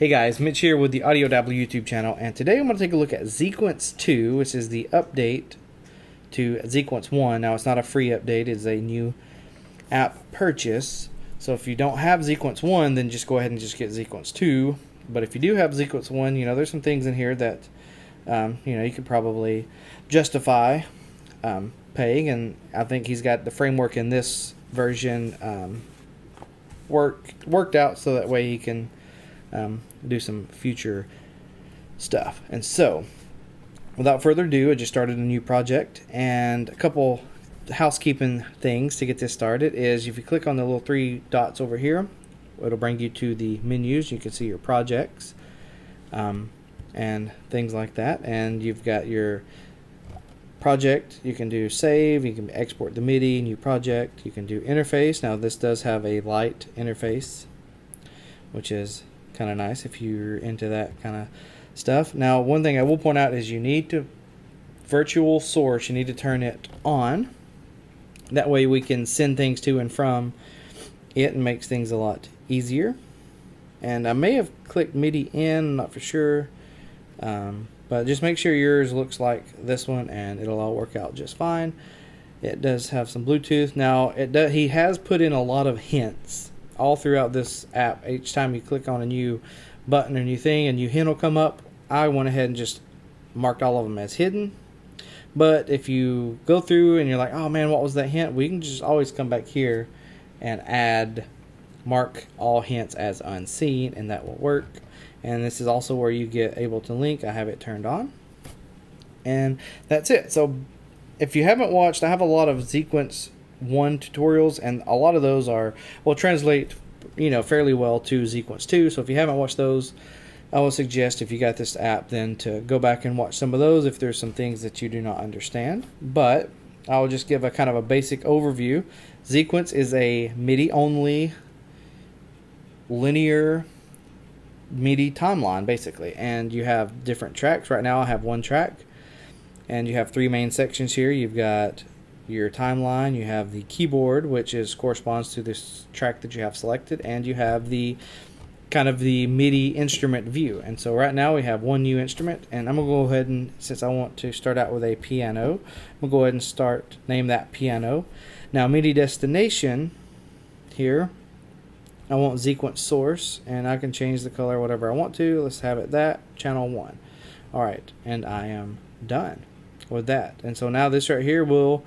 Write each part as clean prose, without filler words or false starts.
Hey guys, Mitch here with the AudioDabbler YouTube channel, and today I'm going to take a look at Xequence 2, which is the update to Xequence 1. Now, it's not a free update, it's a new app purchase. So if you don't have Xequence 1, then just go ahead and just get Xequence 2. But if you do have Xequence 1, you know, there's some things in here that, you could probably justify paying, and I think he's got the framework in this version worked out so that way he can do some future stuff. And so, without further ado, I just started a new project, and a couple housekeeping things to get this started is if you click on the little three dots over here, it'll bring you to the menus. You can see your projects and things like that, and you've got your project. You can do save, you can export the MIDI, new project, you can do interface. Now this does have a light interface, which is kind of nice if you're into that kind of stuff. Now, one thing I will point out is you need to virtual source, you need to turn it on. That way we can send things to and from it and makes things a lot easier. And I may have clicked MIDI in, I'm not for sure, but just make sure yours looks like this one and it'll all work out just fine. It does have some Bluetooth. Now he has put in a lot of hints all throughout this app. Each time you click on a new button or new thing, a new hint will come up. I went ahead and just marked all of them as hidden. But if you go through and you're like, oh man, what was that hint? We can just always come back here and mark all hints as unseen, and that will work. And this is also where you get able to link. I have it turned on. And that's it. So if you haven't watched, I have a lot of Xequence 1 tutorials, and a lot of those will translate fairly well to Xequence 2. So if you haven't watched those, I will suggest, if you got this app, then to go back and watch some of those if there's some things that you do not understand. But I'll just give a kind of a basic overview. Xequence is a MIDI only linear MIDI timeline basically, and you have different tracks. Right now I have one track, and you have three main sections here. You've got your timeline, you have the keyboard, which corresponds to this track that you have selected, and you have the kind of the MIDI instrument view. And so right now we have one new instrument, and I'm gonna go ahead and, since I want to start out with a piano, I'm gonna go ahead and name that piano. Now MIDI destination here, I want Xequence source, and I can change the color whatever I want to. Let's have it that channel 1. Alright, and I am done with that. And so now this right here will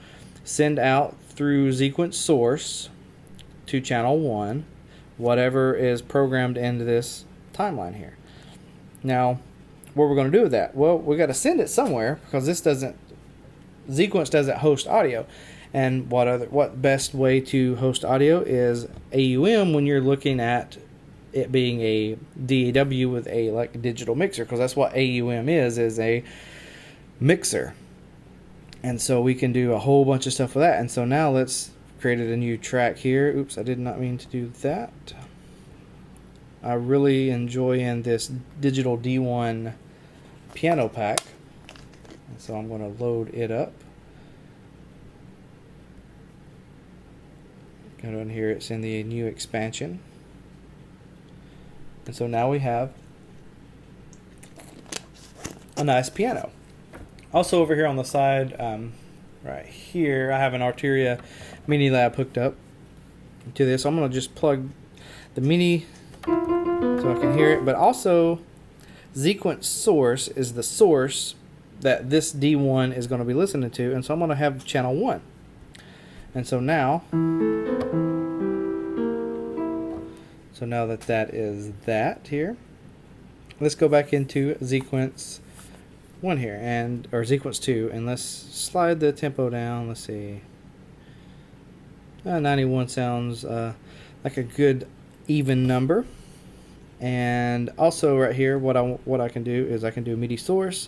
send out through Xequence source to channel 1 whatever is programmed into this timeline here. Now, what we're going to do with that? Well, we got to send it somewhere, because Xequence doesn't host audio. And what best way to host audio is AUM when you're looking at it being a DAW with a digital mixer, because that's what AUM is a mixer. And so we can do a whole bunch of stuff with that. And so now let's create a new track here. Oops, I did not mean to do that. I really enjoy this digital D1 piano pack. And so I'm going to load it up. Go down here, it's in the new expansion. And so now we have a nice piano. Also over here on the side, right here, I have an Arturia Mini Lab hooked up to this. I'm going to just plug the Mini so I can hear it. But also, Xequence source is the source that this D1 is going to be listening to. And so I'm going to have channel 1. And so now that is that here, let's go back into Xequence 1 here, or Xequence 2, and let's slide the tempo down. Let's see, 91 sounds like a good even number. And also right here, what I can do is I can do MIDI source,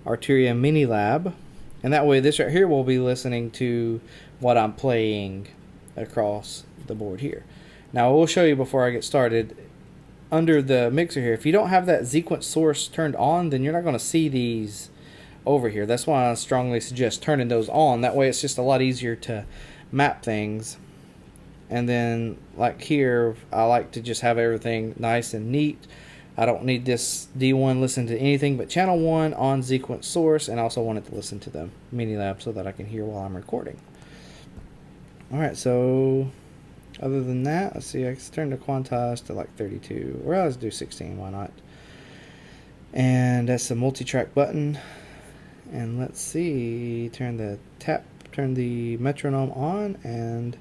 Arturia Mini Lab, and that way this right here will be listening to what I'm playing across the board here. Now I will show you before I get started, under the mixer here, if you don't have that Xequence source turned on, then you're not going to see these over here. That's why I strongly suggest turning those on. That way it's just a lot easier to map things. And then like here, I like to just have everything nice and neat. I don't need this D1 listen to anything but channel 1 on Xequence source, and I also want it to listen to the mini lab so that I can hear while I'm recording. Alright, so other than that, let's see, I can turn the quantize to like 32. Well, let's do 16, why not? And that's the multi-track button. And let's see, turn the metronome on, and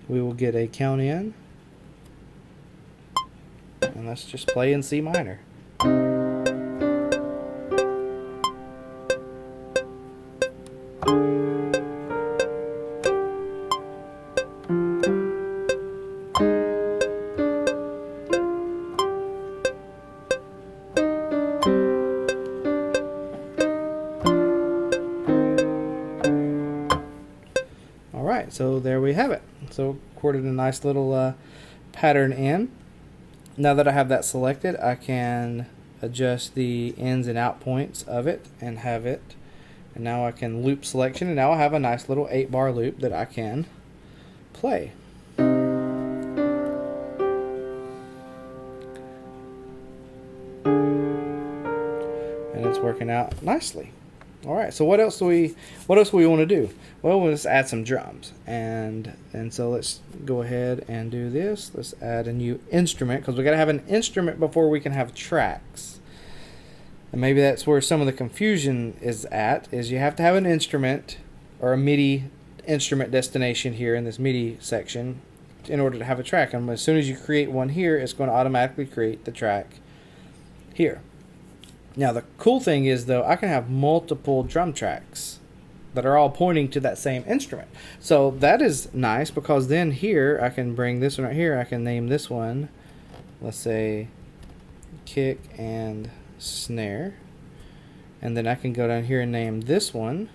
we will get a count in. And let's just play in C minor. Alright, so there we have it. So recorded a nice little pattern in. Now that I have that selected, I can adjust the ins and out points of it and have it. And now I can loop selection, and now I have a nice little 8-bar loop that I can play. And it's working out nicely. All right, so what else do we want to do? Well, let's add some drums, and so let's go ahead and do this. Let's add a new instrument, because we got to have an instrument before we can have tracks. And maybe that's where some of the confusion is at, is you have to have an instrument or a MIDI instrument destination here in this MIDI section in order to have a track. And as soon as you create one here, it's going to automatically create the track here. Now the cool thing is, though, I can have multiple drum tracks that are all pointing to that same instrument. So that is nice, because then here I can bring this one right here. I can name this one, let's say, kick and snare. And then I can go down here and name this one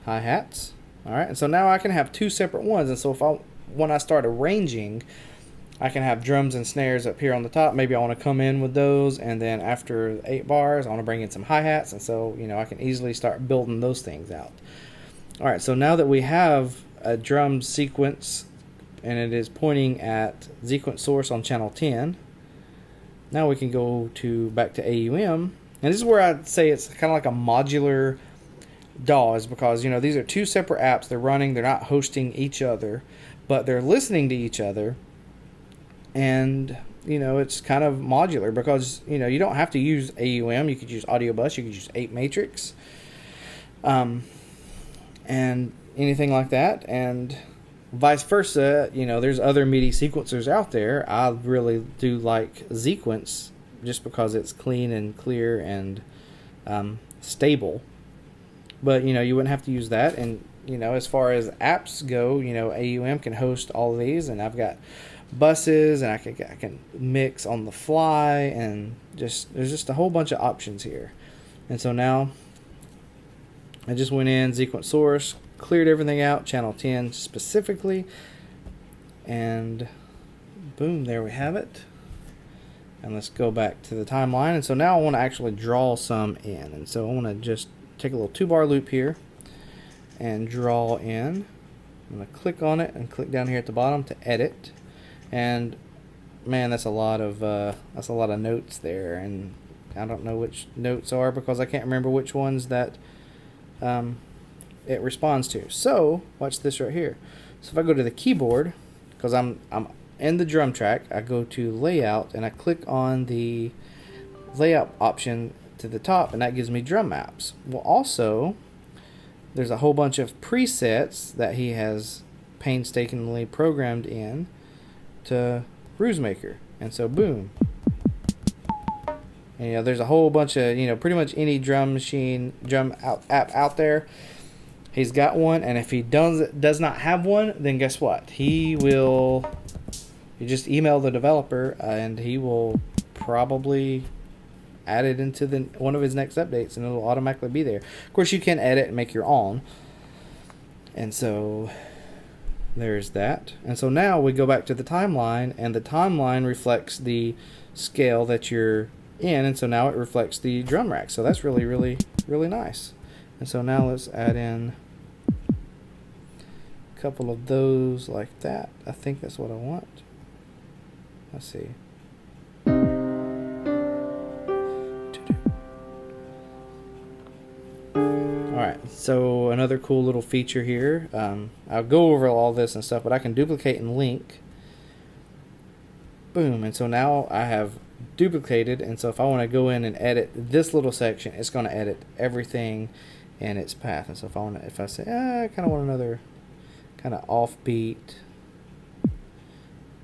hi-hats. Alright, and so now I can have two separate ones. And so when I start arranging, I can have drums and snares up here on the top. Maybe I want to come in with those, and then after 8 bars I want to bring in some hi-hats, and so I can easily start building those things out. Alright, so now that we have a drum sequence and it is pointing at Xequence source on channel 10, now we can go back to AUM, and this is where I'd say it's kind of like a modular DAW, is because these are two separate apps. They're running, they're not hosting each other, but they're listening to each other. And it's kind of modular, because you don't have to use AUM. You could use Audio Bus, you could use 8 Matrix, and anything like that, and vice versa. There's other MIDI sequencers out there. I really do like Xequence just because it's clean and clear and stable. But you wouldn't have to use that. And as far as apps go, AUM can host all of these, and I've got buses, and I can mix on the fly, and there's just a whole bunch of options here. And so now I just went in Xequence source, cleared everything out, channel 10 specifically, and boom, there we have it. And let's go back to the timeline. And so now I want to actually draw some in, and so I want to just take a little 2-bar loop here and draw in. I'm going to click on it and click down here at the bottom to edit. And man, that's a lot of notes there, and I don't know which notes are, because I can't remember which ones that it responds to. So watch this right here. So if I go to the keyboard, because I'm in the drum track, I go to layout and I click on the layout option to the top, and that gives me drum maps. Well, also there's a whole bunch of presets that he has painstakingly programmed in to RuseMaker, and so boom, and there's a whole bunch of pretty much any drum app out there, he's got one. And if he does not have one, then guess what, you just email the developer, and he will probably add it into one of his next updates, and it'll automatically be there. Of course, you can edit and make your own, and so there's that. And so now we go back to the timeline, and the timeline reflects the scale that you're in, and so now it reflects the drum rack. So that's really, really, really nice. And so now let's add in a couple of those like that. I think that's what I want. Let's see. So another cool little feature here, I'll go over all this and stuff, but I can duplicate and link. Boom, and so now I have duplicated, and so if I want to go in and edit this little section, it's going to edit everything in its path. And so if I say, I kind of want another kind of offbeat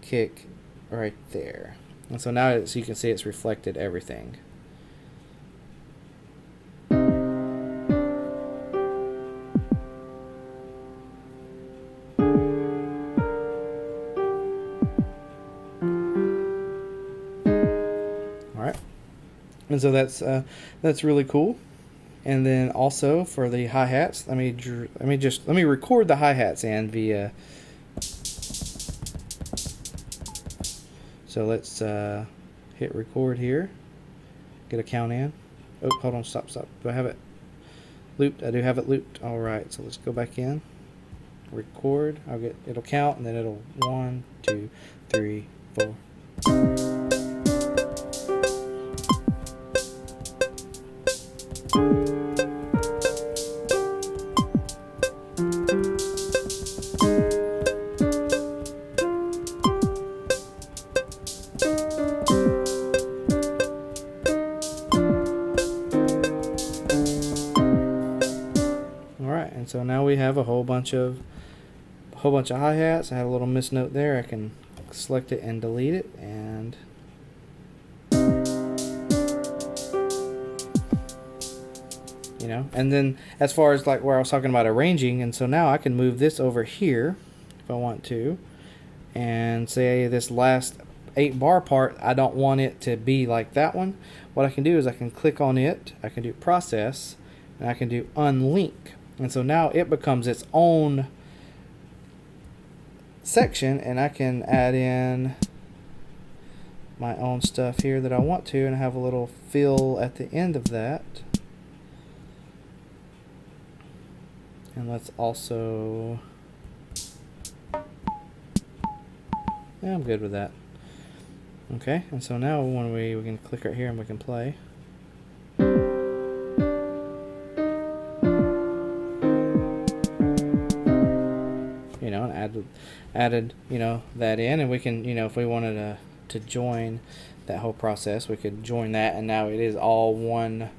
kick right there. And so now, so you can see it's reflected everything. Alright. And so that's really cool. And then also for the hi-hats, let me record the hi-hats in via. So let's hit record here. Get a count in. Oh, hold on, stop. Do I have it looped? I do have it looped. All right, so let's go back in. Record. It'll count, and then it'll 1, 2, 3, 4. And so now we have a whole bunch of hi-hats. I have a little misnote there. I can select it and delete it, and and then as far as like where I was talking about arranging, and so now I can move this over here if I want to, and say this last 8-bar part, I don't want it to be like that one. What I can do is I can click on it, I can do process, and I can do unlink. And so now it becomes its own section, and I can add in my own stuff here that I want to, and have a little fill at the end of that. And let's also, yeah, I'm good with that. Okay, and so now when we can click right here and we can play. And added that in, and we can, if we wanted to join that whole process, we could join that, and now it is all one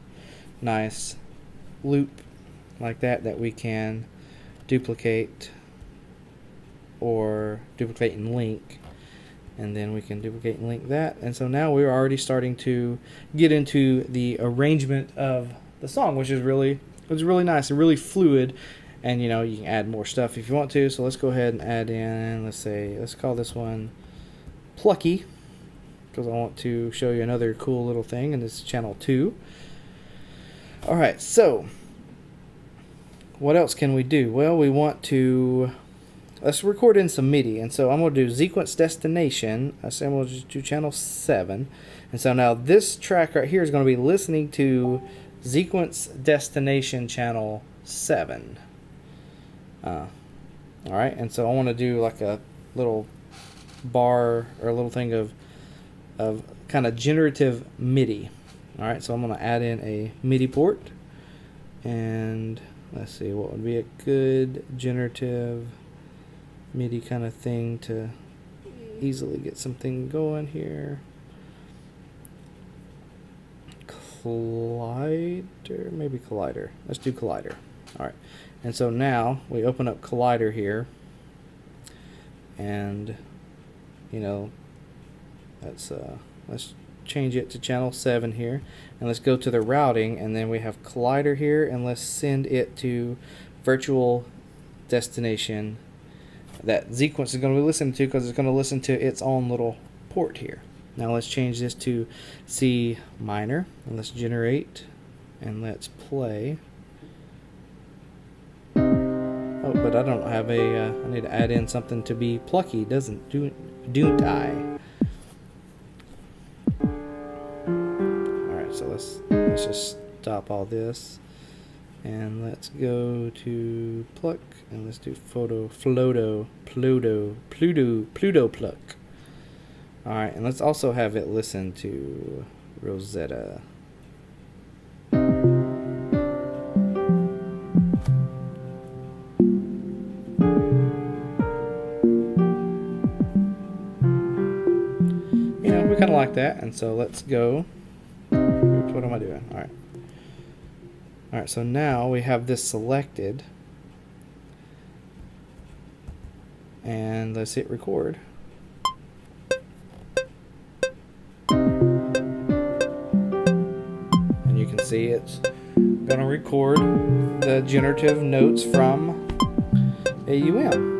nice loop like that we can duplicate and link, and then we can duplicate and link that. And so now we're already starting to get into the arrangement of the song, which is really nice and really fluid. And you can add more stuff if you want to. So let's go ahead and add in, let's call this one Plucky, because I want to show you another cool little thing, and this is channel 2. Alright, so what else can we do? Well, let's record in some MIDI. And so I'm going to do Xequence Destination. I say we'll just do channel 7. And so now this track right here is going to be listening to Xequence Destination channel 7. Alright, and so I want to do like a little bar or a little thing of kind of generative MIDI. Alright, so I'm going to add in a MIDI port, and let's see what would be a good generative MIDI kind of thing to easily get something going here. Maybe Collider. Let's do Collider. Alright, and so now we open up Collider here, and let's change it to channel 7 here, and let's go to the routing, and then we have Collider here, and let's send it to virtual destination that Xequence is going to be listening to, because it's going to listen to its own little port here. Now let's change this to C minor, and let's generate, and let's play. Oh, but I don't have I need to add in something to be plucky, don't I? Alright, so let's just stop all this, and let's go to pluck, and let's do Pluto pluck. Alright, and let's also have it listen to Rosetta. like that. And so let's go. Oops, what am I doing? All right. All right, so now we have this selected. And let's hit record. And you can see it's going to record the generative notes from AUM.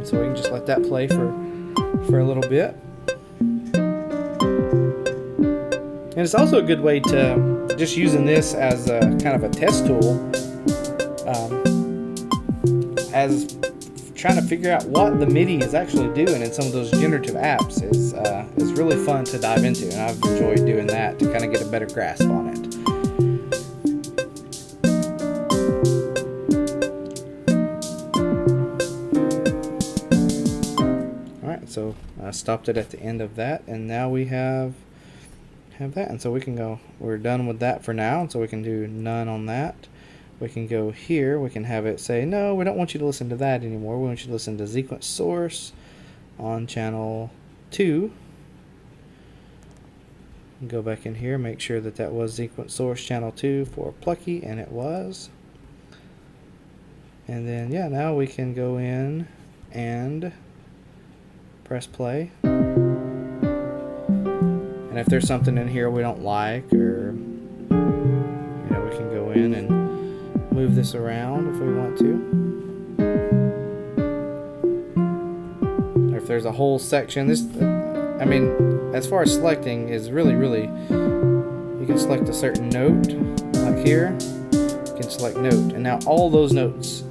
So we can just let that play for a little bit. And it's also a good way to just using this as a kind of a test tool, as trying to figure out what the MIDI is actually doing in some of those generative apps is really fun to dive into, and I've enjoyed doing that to kind of get a better grasp on it. So I stopped it at the end of that, and now we have that, and so we can go, we're done with that for now, and so we can do none on that. We can go here, we can have it say, no, we don't want you to listen to that anymore, we want you to listen to Xequence source on channel 2. Go back in here, make sure that that was Xequence source channel 2 for Plucky, and it was. And then yeah, now we can go in and press play, and if there's something in here we don't like, or we can go in and move this around if we want to, or if there's a whole section. This, I mean, as far as selecting is really, you can select a certain note, like here, you can select note, and now all those notes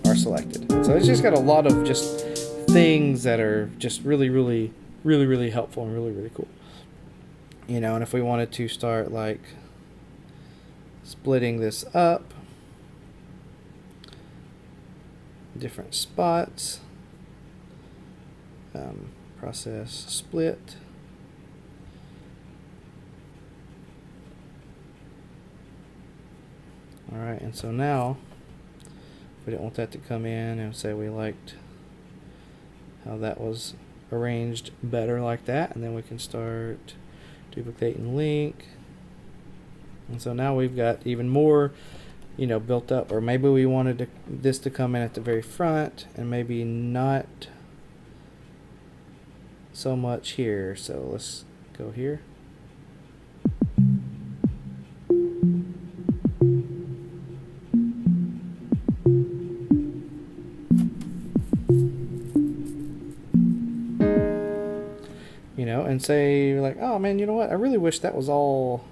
are selected. So it's just got a lot of just things that are just really helpful and really cool. And if we wanted to start like splitting this up, different spots, process split. Alright, and so now we didn't want that to come in, and say we liked how that was arranged better like that, and then we can start duplicating link, and so now we've got even more built up. Or maybe we wanted this to come in at the very front and maybe not so much here, so let's go here. And say like, oh man, you know what, I really wish that was all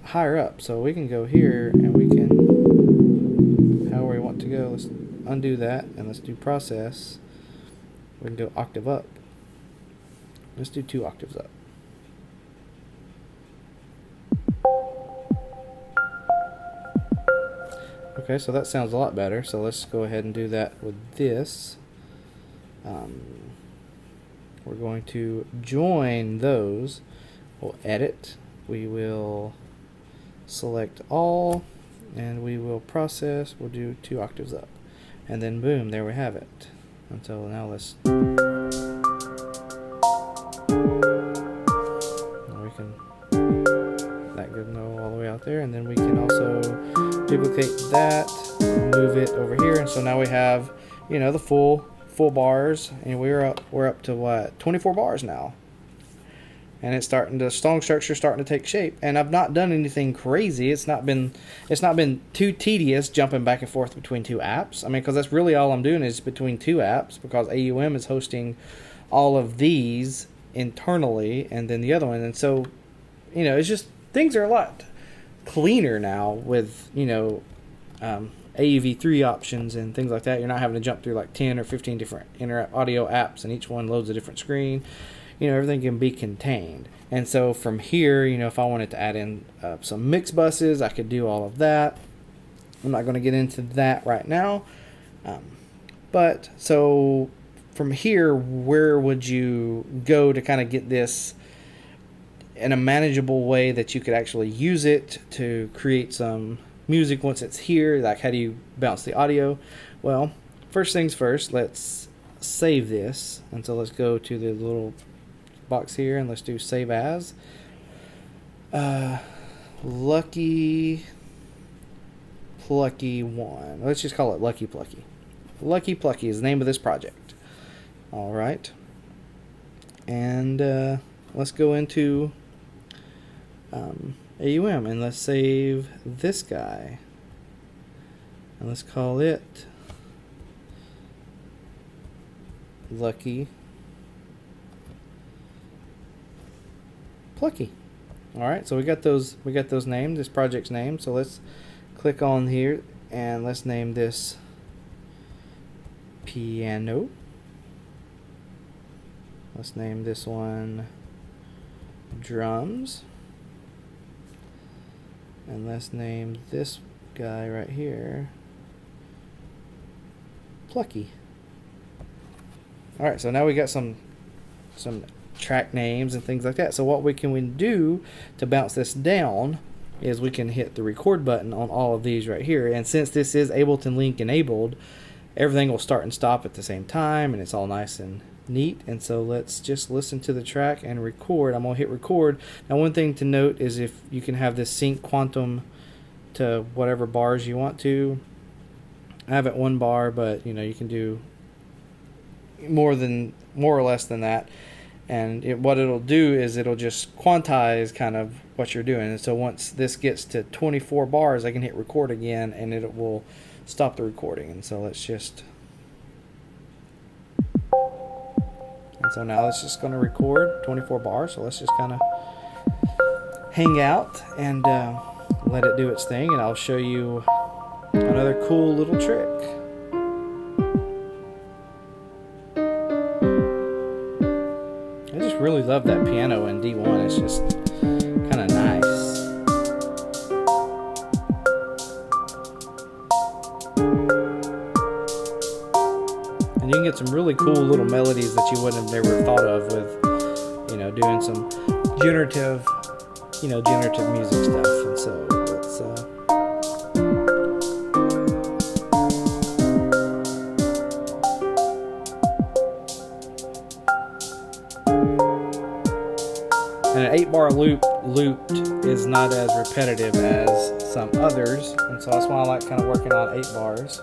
higher up. So we can go here and we can, however we want to go, let's undo that and let's do process. We can go octave up. Let's do 2 octaves up. Okay, so that sounds a lot better. So let's go ahead and do that with this. We're going to join those. We'll edit. We will select all, and we will process. We'll do 2 octaves up, and then boom, there we have it. And so now let's. We can that could go all the way out there, and then we can also duplicate that, move it over here, and so now we have the full bars, and we're up to what, 24 bars now, and it's starting to, song structure starting to take shape. And I've not done anything crazy. It's not been too tedious jumping back and forth between 2 apps. I mean, because that's really all I'm doing is between 2 apps, because AUM is hosting all of these internally, and then the other one, and so it's just, things are a lot cleaner now with AUV3 options and things like that. You're not having to jump through like 10 or 15 different audio apps, and each one loads a different screen. Everything can be contained. And so from here, if I wanted to add in some mix buses, I could do all of that. I'm not going to get into that right now. But so from here, where would you go to kind of get this in a manageable way that you could actually use it to create some music once it's here? Like, how do you bounce the audio? Well, first things first, let's save this. And so let's go to the little box here and let's do save as. Lucky Plucky 1. Let's just call it Lucky Plucky. Lucky Plucky is the name of this project. Alright. And let's go into AUM and let's save this guy. And let's call it Lucky Plucky. Alright, so we got those named, this project's name. So let's click on here and let's name this Piano. Let's name this one Drums. And let's name this guy right here Plucky. Alright, so now we got some track names and things like that. So what we can do to bounce this down is we can hit the record button on all of these right here, and since this is Ableton Link enabled, everything will start and stop at the same time, and it's all nice and neat. And so let's just listen to the track and record. I'm gonna hit record. Now one thing to note is if you can have this sync quantum to whatever bars you want to. I have it 1 bar, but you can do more or less than that. And what it'll do is it'll just quantize kind of what you're doing. And so once this gets to 24 bars, I can hit record again and it will stop the recording. And so let's just... And so now it's just going to record 24 bars. So let's just kind of hang out and let it do its thing. And I'll show you another cool little trick. I just really love that piano in D1. It's just kind of nice. And you can get some really cool little melodies that you wouldn't have never thought of with, doing some generative music stuff. And so let's and an 8-bar looped is not as repetitive as some others, and so that's why I like kind of working on 8 bars.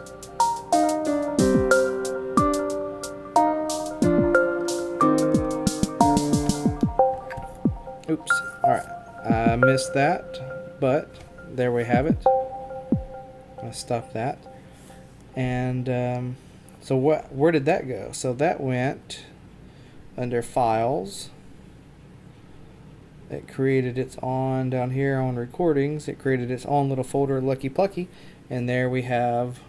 Oops. Alright. I missed that, but there we have it. Let's stop that. And so where did that go? So that went under Files. It created its own, down here on Recordings, it created its own little folder, Lucky Plucky, and there we have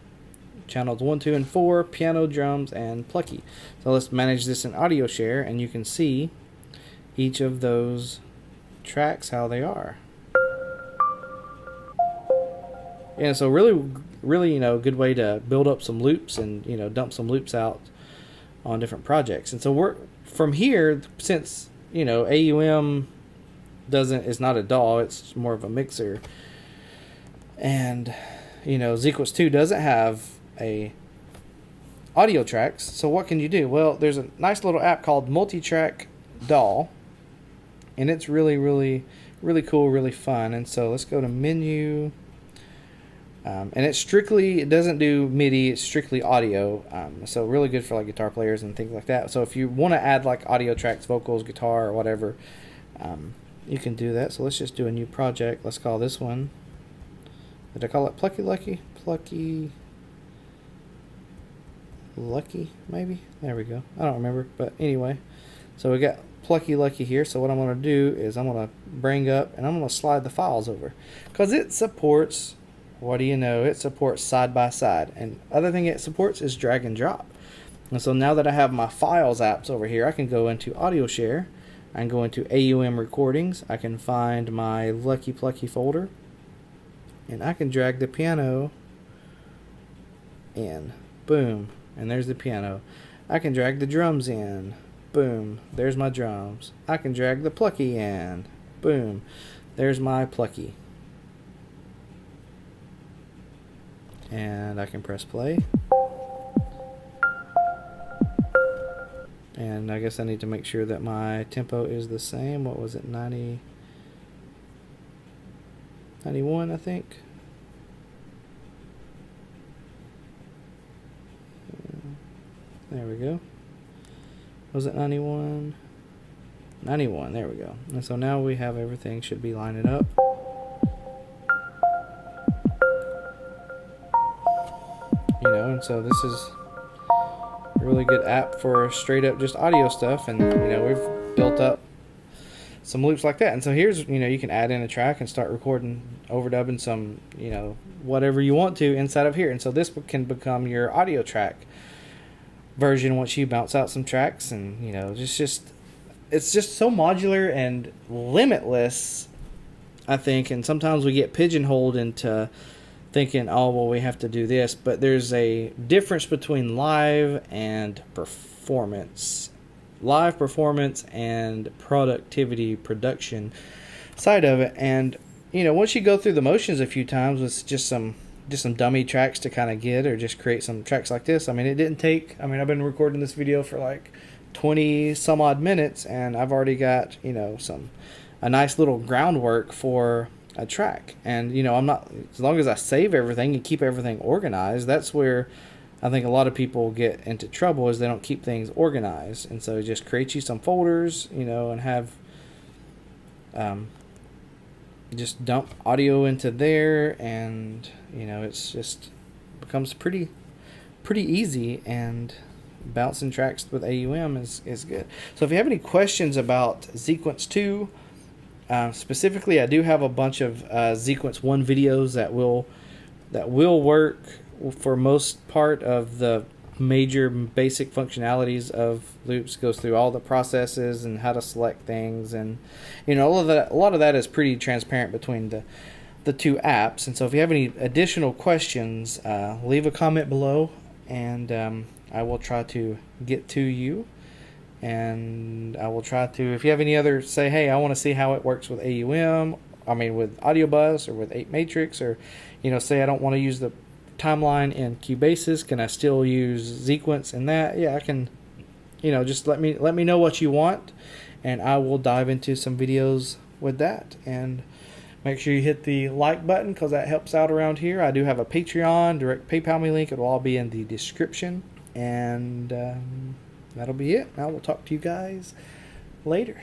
channels 1, 2, and 4, piano, drums, and Plucky. So let's manage this in Audio Share, and you can see each of those tracks, how they are. Yeah, so really, good way to build up some loops and, dump some loops out on different projects. And so we're, from here, since, AUM it's not a DAW, it's more of a mixer, and Xequence 2 doesn't have a audio tracks. So what can you do? Well, there's a nice little app called Multitrack DAW, and it's really cool, really fun. And so let's go to menu, and it doesn't do MIDI, it's strictly audio, so really good for like guitar players and things like that. So if you want to add like audio tracks, vocals, guitar, or whatever, you can do that. So let's just do a new project. Let's call this one, did I call it Plucky Lucky, maybe? There we go. I don't remember, but anyway. So we got Plucky Lucky here. So what I'm going to do is I'm going to bring up and I'm going to slide the files over, because it supports, what do you know, it supports side by side, and other thing it supports is drag and drop. And so now that I have my files apps over here, I can go into Audio Share, I can go into AUM Recordings, I can find my Lucky Plucky folder, and I can drag the piano in. Boom. And there's the piano. I can drag the drums in. Boom. There's my drums. I can drag the Plucky in. Boom. There's my Plucky. And I can press play. And I guess I need to make sure that my tempo is the same. What was it, 90, 91, I think. There we go. Was it 91? 91, there we go. And so now we have everything should be lining up. You know, and so this is a really good app for straight up just audio stuff. And, you know, we've built up some loops like that. And so here's, you know, you can add in a track and start recording, overdubbing some, you know, whatever you want to inside of here. And so this can become your audio track version once you bounce out some tracks. And, you know, it's just so modular and limitless, I think. And sometimes we get pigeonholed into thinking, oh, well, we have to do this. But there's a difference between live and performance. Live performance and productivity, production side of it. And, you know, once you go through the motions a few times with just some dummy tracks to kind of get, or just create some tracks like this. I mean, it didn't take, I mean, I've been recording this video for like 20 some odd minutes, and I've already got, you know, a nice little groundwork for a track. And, you know, I'm not, as long as I save everything and keep everything organized, that's where I think a lot of people get into trouble, is they don't keep things organized. And so just create you some folders, you know, and have just dump audio into there, and, you know, it's just becomes pretty easy. And bouncing tracks with AUM is good. So if you have any questions about Xequence 2, specifically, I do have a bunch of Xequence 1 videos that will work for most part of the major basic functionalities of loops. Goes through all the processes and how to select things, and, you know, a lot of that is pretty transparent between the two apps. And so if you have any additional questions, leave a comment below, and I will try to get to you. And I will try to, if you have any other, say, hey, I want to see how it works with AUM, I mean with Audio Bus or with 8 Matrix, or, you know, say I don't want to use the timeline in Cubasis, can I still use Xequence in that? Yeah, I can. You know, just let me know what you want, and I will dive into some videos with that. And make sure you hit the like button, because that helps out around here. I do have a Patreon, direct PayPal me link. It will all be in the description. And that'll be it. I will talk to you guys later.